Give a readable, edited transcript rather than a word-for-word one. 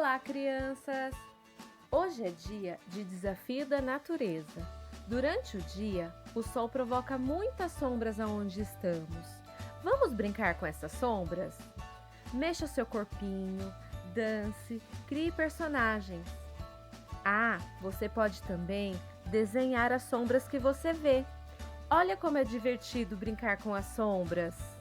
Olá, crianças! Hoje é dia de desafio da natureza. Durante o dia, o sol provoca muitas sombras aonde estamos. Vamos brincar com essas sombras? Mexa seu corpinho, dance, crie personagens. Ah, você pode também desenhar as sombras que você vê. Olha como é divertido brincar com as sombras!